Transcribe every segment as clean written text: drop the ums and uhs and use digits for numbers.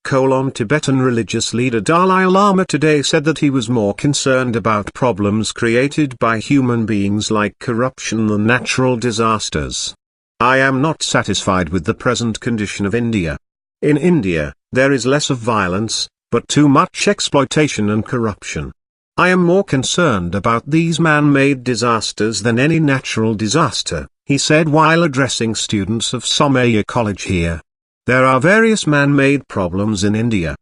Tibetan religious leader Dalai Lama today said that he was more concerned about problems created by human beings like corruption than natural disasters. I am not satisfied with the present condition of India. In India, there is less of violence, but too much exploitation and corruption. I am more concerned about these man-made disasters than any natural disaster, he said while addressing students of Somaiya College here. There are various man-made problems in India.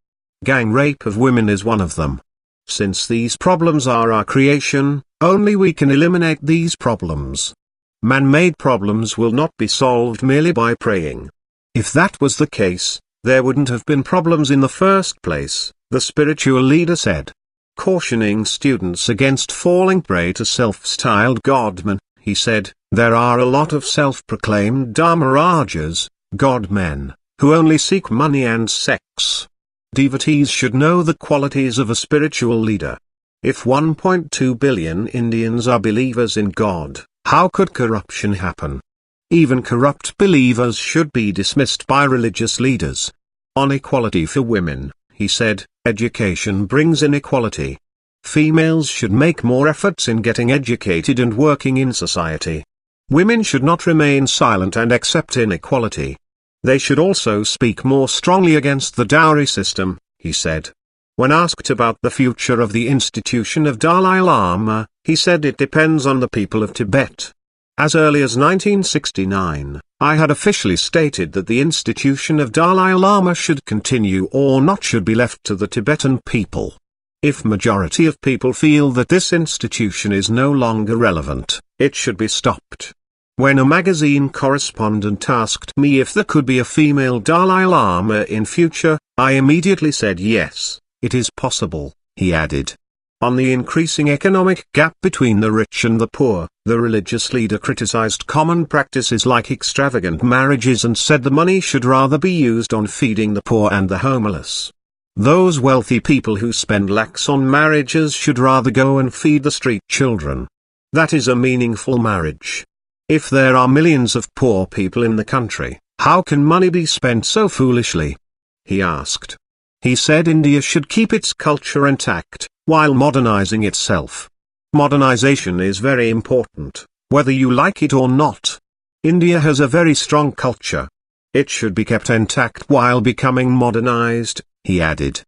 Gang rape of women is one of them. Since these problems are our creation, only we can eliminate these problems. Man-made problems will not be solved merely by praying. If that was the case, there wouldn't have been problems in the first place, the spiritual leader said. Cautioning students against falling prey to self-styled godmen, he said, there are a lot of self-proclaimed dharma rajas, godmen, who only seek money and sex. Devotees should know the qualities of a spiritual leader. If 1.2 billion Indians are believers in God, how could corruption happen? Even corrupt believers should be dismissed by religious leaders. On equality for women, he said, education brings inequality. Females should make more efforts in getting educated and working in society. Women should not remain silent and accept inequality. They should also speak more strongly against the dowry system, he said. When asked about the future of the institution of Dalai Lama, he said it depends on the people of Tibet. As early as 1969, I had officially stated that the institution of Dalai Lama should continue or not should be left to the Tibetan people. If majority of people feel that this institution is no longer relevant, it should be stopped. When a magazine correspondent asked me if there could be a female Dalai Lama in future, I immediately said yes, it is possible, he added. On the increasing economic gap between the rich and the poor, the religious leader criticized common practices like extravagant marriages and said the money should rather be used on feeding the poor and the homeless. Those wealthy people who spend lakhs on marriages should rather go and feed the street children. That is a meaningful marriage. If there are millions of poor people in the country, how can money be spent so foolishly? He asked. He said India should keep its culture intact, while modernizing itself. Modernization is very important, whether you like it or not. India has a very strong culture. It should be kept intact while becoming modernized, he added.